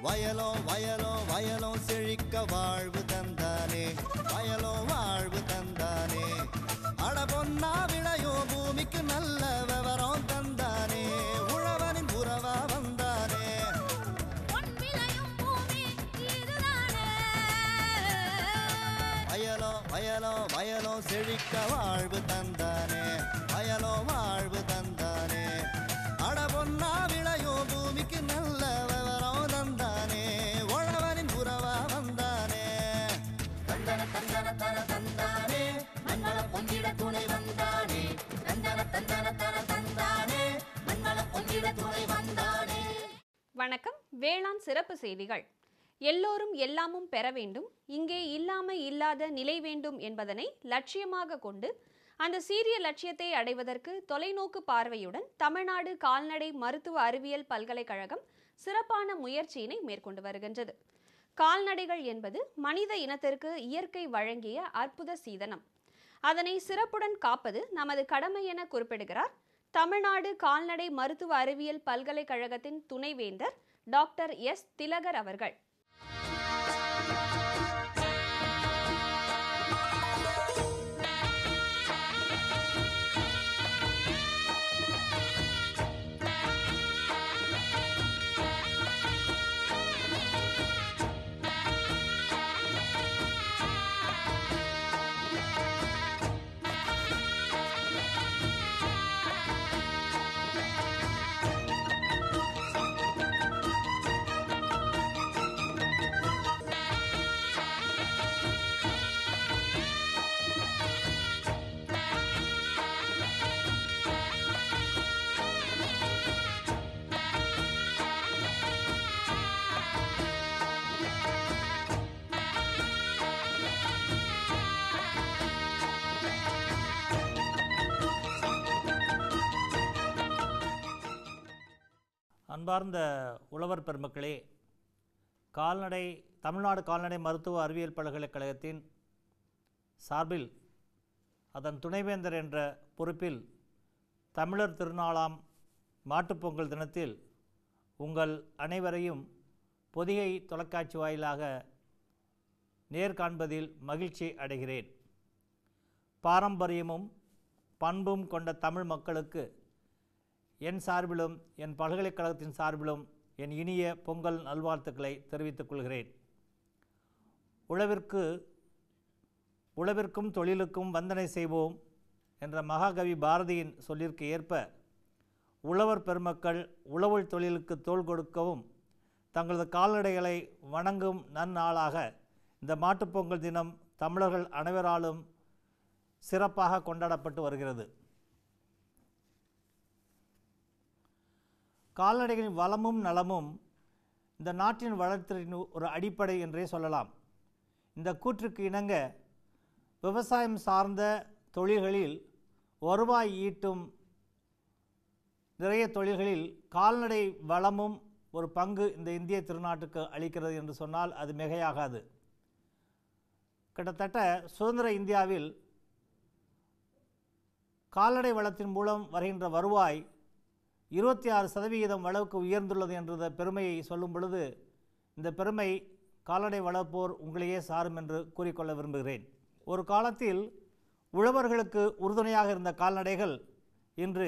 வயலோ வயலோ வயலோ செழிக்க வாழ்வு தந்தானே, வயலோ வாழ்வு தந்தானே. அட பொன்னா விளையோ பூமிக்கு நல்ல விவரம் தந்தானே, உழவனின் உறவா வந்தானே. வயலோ வயலோ வயலோ செழிக்க வாழ்வு தந்தானே, வயலோ வாழ்வு தந்தானே. அட பொன்னா விளையோ பூமிக்கு நல்ல விவரம் தந்தானே, உழவனின் உறவா வந்தானே. தந்தன தந்தன தன தந்தானே, மண்வள பொங்கிட துணை வந்தானே. தந்தன தந்தன தன தந்தானே, மண்வள பொங்கிட துணை வந்தானே. வணக்கம். வேளாண் சிறப்பு செய்திகள். எல்லோரும் எல்லாமும் பெற வேண்டும், இங்கே இல்லாமல் இல்லாத நிலை வேண்டும் என்பதனை லட்சியமாக கொண்டு அந்த சீரிய லட்சியத்தை அடைவதற்கு தொலைநோக்கு பார்வையுடன் தமிழ்நாடு கால்நடை மருத்துவ அறிவியல் பல்கலைக்கழகம் சிறப்பான முயற்சியினை மேற்கொண்டு வருகின்றது. கால்நடைகள் என்பது மனித இனத்திற்கு இயற்கை வழங்கிய அற்புத சீதனம். அதனை சிறப்புடன் காப்பது நமது கடமை என குறிப்பிடுகிறார் தமிழ்நாடு கால்நடை மருத்துவ அறிவியல் பல்கலைக்கழகத்தின் துணைவேந்தர் டாக்டர் எஸ் திலகர் அவர்கள். அன்பார்ந்த உழவர் பெருமக்களே, தமிழ்நாடு கால்நடை மருத்துவ அறிவியல் பல்கலைக்கழகத்தின் சார்பில் அதன் துணைவேந்தர் என்ற பொறுப்பில் தமிழர் திருநாளாம் மாட்டுப்பொங்கல் தினத்தில் உங்கள் அனைவரையும் பொதிகை தொலைக்காட்சி வாயிலாக நேர்காண்பதில் மகிழ்ச்சி அடைகிறேன். பாரம்பரியமும் பண்பும் கொண்ட தமிழ் மக்களுக்கு என் சார்பிலும் என் பல்கலைக்கழகத்தின் சார்பிலும் என் இனிய பொங்கல் நல்வாழ்த்துக்களை தெரிவித்துக் கொள்கிறேன். உழவிற்கும் தொழிலுக்கும் வந்தனை செய்வோம் என்ற மகாகவி பாரதியின் சொல்லிற்கு ஏற்ப உழவர் பெருமக்கள் உழவுத் தொழிலுக்கு தோள் கொடுக்கவும் தங்களது கால்நடைகளை வணங்கும் நன்னாளாக இந்த மாட்டுப்பொங்கல் தினம் தமிழர்கள் அனைவராலும் சிறப்பாக கொண்டாடப்பட்டு வருகிறது. கால்நடைகளின் வளமும் நலமும் இந்த நாட்டின் வளர்ச்சியின் ஒரு அடிப்படை என்றே சொல்லலாம். இந்த கூற்றுக்கு இணங்க விவசாயம் சார்ந்த தொழில்களில் வருவாய் ஈட்டும் நிறைய தொழில்களில் கால்நடை வளமும் ஒரு பங்கு இந்த இந்திய திருநாட்டுக்கு அளிக்கிறது என்று சொன்னால் அது மிகையாகாது. கிட்டத்தட்ட சுதந்திர இந்தியாவில் கால்நடை வளத்தின் மூலம் வருகின்ற வருவாய் 26% அளவுக்கு உயர்ந்துள்ளது என்ற பெருமையை சொல்லும் பொழுது இந்த பெருமை கால்நடை வளர்ப்போர் உங்களையே சாரும் என்று கூறிக்கொள்ள விரும்புகிறேன். ஒரு காலத்தில் உழவர்களுக்கு உறுதுணையாக இருந்த கால்நடைகள் இன்று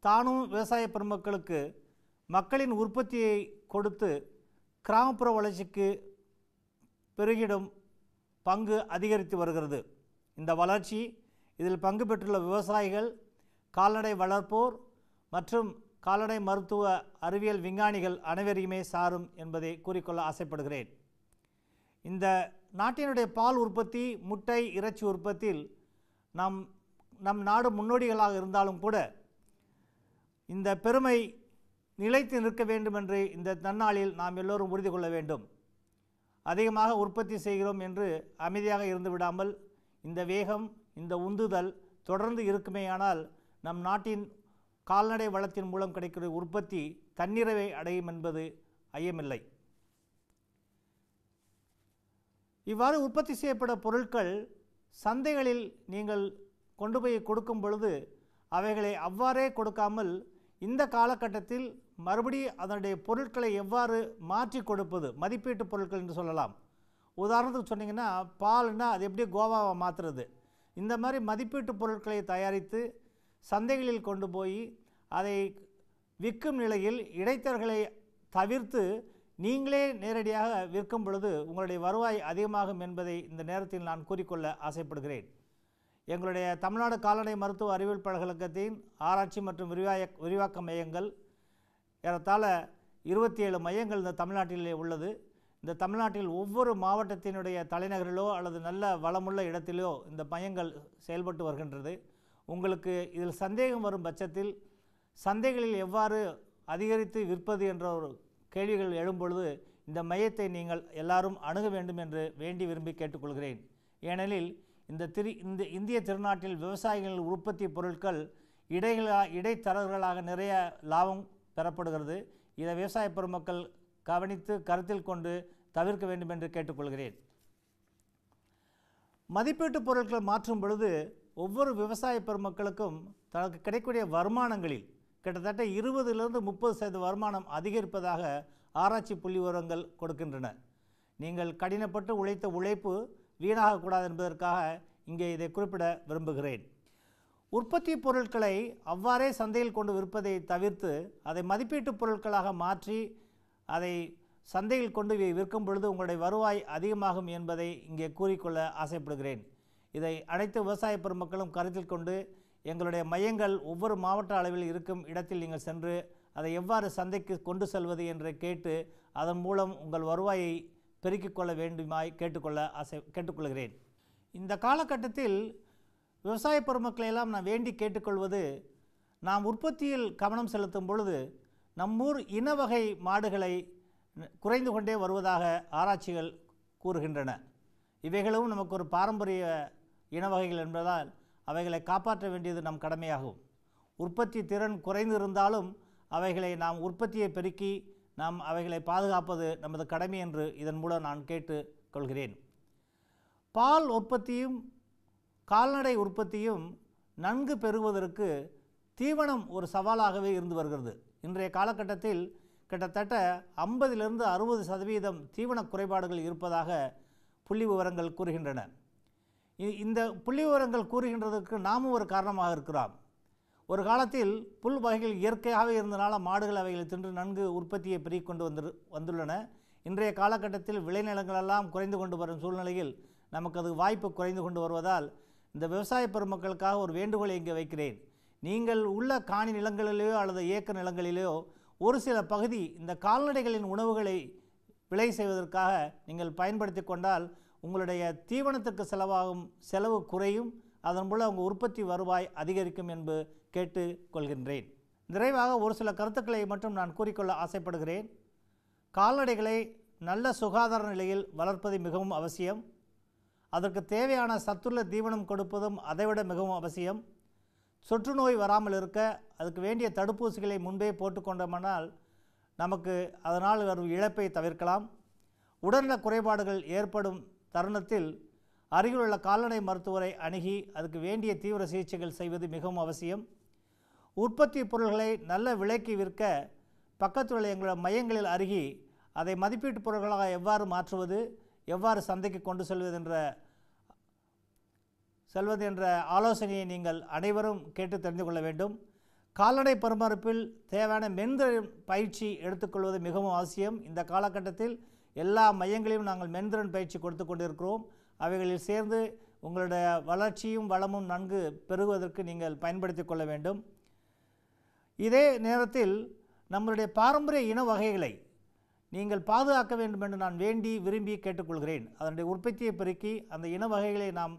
தானும் விவசாய பெருமக்களுக்கு மக்களின் உற்பத்தியை கொடுத்து கிராமப்புற வளர்ச்சிக்கு பெருகிடும் பங்கு அதிகரித்து வருகிறது. இந்த வளர்ச்சி இதில் பங்கு பெற்றுள்ள விவசாயிகள், கால்நடை வளர்ப்போர் மற்றும் கால்நடை மருத்துவ அறிவியல் விஞ்ஞானிகள் அனைவரையுமே சாரும் என்பதை கூறிக்கொள்ள ஆசைப்படுகிறேன். இந்த நாட்டினுடைய பால் உற்பத்தி, முட்டை, இறைச்சி உற்பத்தியில் நம் நாடு முன்னோடிகளாக இருந்தாலும் கூட இந்த பெருமை நிலைத்து நிற்க வேண்டும் என்று இந்த நன்னாளில் நாம் எல்லோரும் உறுதி கொள்ள வேண்டும். அதிகமாக உற்பத்தி செய்கிறோம் என்று அமைதியாக இருந்து விடாமல் இந்த வேகம், இந்த உந்துதல் தொடர்ந்து இருக்குமேயானால் நம் நாட்டின் கால்நடை வளத்தின் மூலம் கிடைக்கிற உற்பத்தி தன்னிறைவை அடையும் என்பது ஐயமில்லை. இவ்வாறு உற்பத்தி செய்யப்பட்ட பொருட்கள் சந்தைகளில் நீங்கள் கொண்டு போய் கொடுக்கும் பொழுது அவைகளை அவ்வாறே கொடுக்காமல் இந்த காலகட்டத்தில் மறுபடி அதனுடைய பொருட்களை எவ்வாறு மாற்றி கொடுப்பது, மதிப்பீட்டு பொருட்கள் என்று சொல்லலாம். உதாரணத்துக்கு சொன்னீங்கன்னா பால்னா அது எப்படி கோவாவை மாற்றுறது, இந்த மாதிரி மதிப்பீட்டு பொருட்களை தயாரித்து சந்தைகளில் கொண்டு போய் அதை விற்கும் நிலையில் இடைத்தரகர்களை தவிர்த்து நீங்களே நேரடியாக விற்கும் பொழுது உங்களுடைய வருவாய் அதிகமாகும் என்பதை இந்த நேரத்தில் நான் கூறிக்கொள்ள ஆசைப்படுகிறேன். எங்களுடைய தமிழ்நாடு கால்நடை மருத்துவ அறிவியல் பல்கலைக்கழகத்தின் ஆராய்ச்சி மற்றும் விரிவாக்க மையங்கள் ஏறத்தாழ 27 மையங்கள் இந்த தமிழ்நாட்டிலே உள்ளது. இந்த தமிழ்நாட்டில் ஒவ்வொரு மாவட்டத்தினுடைய தலைநகரிலோ அல்லது நல்ல வளமுள்ள இடத்திலோ இந்த மையங்கள் செயல்பட்டு வருகின்றது. உங்களுக்கு இதில் சந்தேகம் வரும் பட்சத்தில் சந்தைகளில் எவ்வாறு அதிகரித்து விற்பது என்ற ஒரு கேள்விகள் எழும்பொழுது இந்த மையத்தை நீங்கள் எல்லாரும் அணுக வேண்டும் என்று வேண்டி விரும்பி கேட்டுக்கொள்கிறேன். ஏனெனில் இந்த இந்திய திருநாட்டில் விவசாயிகளின் உற்பத்தி பொருட்கள் இடைத்தரகர்களாக நிறைய லாபம் பெறப்படுகிறது. இதை விவசாய பெருமக்கள் கவனித்து கருத்தில் கொண்டு தவிர்க்க வேண்டும் என்று கேட்டுக்கொள்கிறேன். மதிப்பீட்டு பொருட்கள் மாற்றும் பொழுது ஒவ்வொரு விவசாய பெருமக்களுக்கும் தனக்கு கிடைக்கக்கூடிய வருமானங்களில் கிட்டத்தட்ட 20லிருந்து 30% வருமானம் அதிகரிப்பதாக ஆராய்ச்சி புள்ளி விவரங்கள் கொடுக்கின்றன. நீங்கள் கடினப்பட்டு உழைத்த உழைப்பு வீணாகக்கூடாது என்பதற்காக இங்கே இதை குறிப்பிட விரும்புகிறேன். உற்பத்தி பொருட்களை அவ்வாறே சந்தையில் கொண்டு விற்பதை தவிர்த்து அதை மதிப்பீட்டு பொருட்களாக மாற்றி அதை சந்தையில் கொண்டு விற்கும் பொழுது உங்களுடைய வருவாய் அதிகமாகும் என்பதை இங்கே கூறிக்கொள்ள ஆசைப்படுகிறேன். இதை அனைத்து விவசாய பெருமக்களும் கருத்தில் கொண்டு எங்களுடைய மையங்கள் ஒவ்வொரு மாவட்ட அளவில் இருக்கும் இடத்தில் நீங்கள் சென்று அதை எவ்வாறு சந்தைக்கு கொண்டு செல்வது என்று கேட்டு அதன் மூலம் உங்கள் வருவாயை பெருக்கிக் கொள்ள வேண்டுமாய் கேட்டுக்கொள்கிறேன். இந்த காலகட்டத்தில் விவசாய பெருமக்களெல்லாம் நான் வேண்டி கேட்டுக்கொள்வது, நாம் உற்பத்தியில் கவனம் செலுத்தும் பொழுது நம்மூர் இன வகை மாடுகளை குறைந்து கொண்டே வருவதாக ஆராய்ச்சிகள் கூறுகின்றன. இவைகளும் நமக்கு ஒரு பாரம்பரிய இன வகைகள் என்பதால் அவைகளை காப்பாற்ற வேண்டியது நம் கடமையாகும். உற்பத்தி திறன் குறைந்திருந்தாலும் அவைகளை நாம் உற்பத்தியை பெருக்கி நாம் அவைகளை பாதுகாப்பது நமது கடமை என்று இதன் மூலம் நான் கேட்டுக்கொள்கிறேன். பால் உற்பத்தியும் கால்நடை உற்பத்தியும் நன்கு பெறுவதற்கு தீவனம் ஒரு சவாலாகவே இருந்து வருகிறது. இன்றைய காலகட்டத்தில் கிட்டத்தட்ட 50லிருந்து 60% தீவன குறைபாடுகள் இருப்பதாக புள்ளி விவரங்கள் கூறுகின்றன. இந்த புள்ளி விவரங்கள் கூறுகின்றதற்கு நாமும் ஒரு காரணமாக இருக்கிறோம். ஒரு காலத்தில் புல் வகைகள் இயற்கையாகவே இருந்தனால மாடுகள் அவைகளை தின்று நன்கு உற்பத்தியை பெருக்கிக் கொண்டு வந்துள்ளன. இன்றைய காலகட்டத்தில் விளைநிலங்களெல்லாம் குறைந்து கொண்டு வரும் சூழ்நிலையில் நமக்கு அது வாய்ப்பு குறைந்து கொண்டு வருவதால் இந்த விவசாய பெருமக்களுக்காக ஒரு வேண்டுகோளை இங்கே வைக்கிறேன். நீங்கள் உள்ள காணி நிலங்களிலேயோ அல்லது ஏக்கர் நிலங்களிலேயோ ஒரு சில பகுதி இந்த கால்நடைகளின் உணவுகளை விளை செய்வதற்காக நீங்கள் பயன்படுத்தி கொண்டால் உங்களுடைய தீவனத்துக்கு செலவாகும் செலவு குறையும், அதன் மூலம் உங்கள் உற்பத்தி வருவாய் அதிகரிக்கும் என்று கேட்டுக்கொள்கின்றேன். நிறைவாக ஒரு சில கருத்துக்களை மட்டும் நான் கூறிக்கொள்ள ஆசைப்படுகிறேன். கால்நடைகளை நல்ல சுகாதார நிலையில் வளர்ப்பது மிகவும் அவசியம். அதற்கு தேவையான சத்துள்ள தீவனம் கொடுப்பதும் அதைவிட மிகவும் அவசியம். தொற்றுநோய் வராமல் இருக்க அதுக்கு வேண்டிய தடுப்பூசிகளை முன்பே போட்டுக்கொண்டோமானால் நமக்கு அதனால் வரும் இழப்பை தவிர்க்கலாம். உடல்நல குறைபாடுகள் ஏற்படும் தருணத்தில் அருகிலுள்ள கால்நடை மருத்துவரை அணுகி அதுக்கு வேண்டிய தீவிர சிகிச்சைகள் செய்வது மிகவும் அவசியம். உற்பத்தி பொருள்களை நல்ல விலைக்கு விற்க பக்கத்தில் உள்ள எங்களுடைய மையங்களில் அருகி அதை மதிப்பீட்டு பொருட்களாக எவ்வாறு மாற்றுவது, எவ்வாறு சந்தைக்கு கொண்டு செல்வது என்ற ஆலோசனையை நீங்கள் அனைவரும் கேட்டு தெரிந்து கொள்ள வேண்டும். கால்நடை பராமரிப்பில் தேவையான மென்திறன் பயிற்சி எடுத்துக்கொள்வது மிகவும் அவசியம். இந்த காலகட்டத்தில் எல்லா மையங்களையும் நாங்கள் மென்திறன் பயிற்சி கொடுத்து கொண்டிருக்கிறோம். அவைகளில் சேர்ந்து உங்களுடைய வளர்ச்சியும் வளமும் நன்கு பெருகுவதற்கு நீங்கள் பயன்படுத்தி கொள்ள வேண்டும். இதே நேரத்தில் நம்மளுடைய பாரம்பரிய இன வகைகளை நீங்கள் பாதுகாக்க வேண்டும் என்று நான் வேண்டி விரும்பி கேட்டுக்கொள்கிறேன். அதனுடைய உற்பத்தியை பெருக்கி அந்த இன வகைகளை நாம்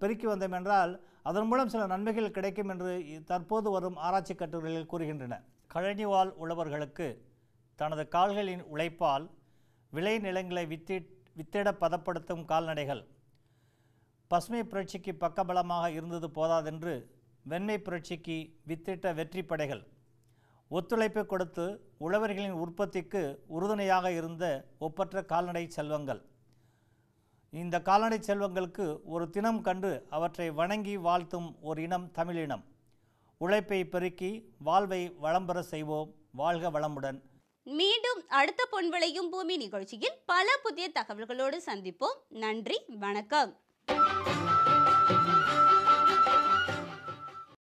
பெருக்கி வந்தோம் என்றால் அதன் மூலம் சில நன்மைகள் கிடைக்கும் என்று தற்போது வரும் ஆராய்ச்சி கட்டுரைகளில் கூறுகின்றன. கழனிவாழ் உழவர்களுக்கு தனது கால்களின் உழைப்பால் விளை நிலங்களை வித்திட பதப்படுத்தும் கால்நடைகள் பசுமை புரட்சிக்கு பக்கபலமாக இருந்தது போதாதென்று வெண்மை புரட்சிக்கு வித்திட்ட வெற்றி படைகள் ஒத்துழைப்பை கொடுத்து உழவர்களின் உற்பத்திக்கு உறுதுணையாக இருந்த ஒப்பற்ற கால்நடை செல்வங்கள். இந்த கால்நடை செல்வங்களுக்கு ஒரு தினம் கண்டு அவற்றை வணங்கி வாழ்த்தும் ஒரு இனம் தமிழினம். உழைப்பை பெருக்கி வாழ்வை வளம்பெற செய்வோம். வாழ்க வளமுடன். மீண்டும் அடுத்த பொன் விளையும் பூமி நிகழ்ச்சியில் பல புதிய தகவல்களோடு சந்திப்போம். நன்றி, வணக்கம்.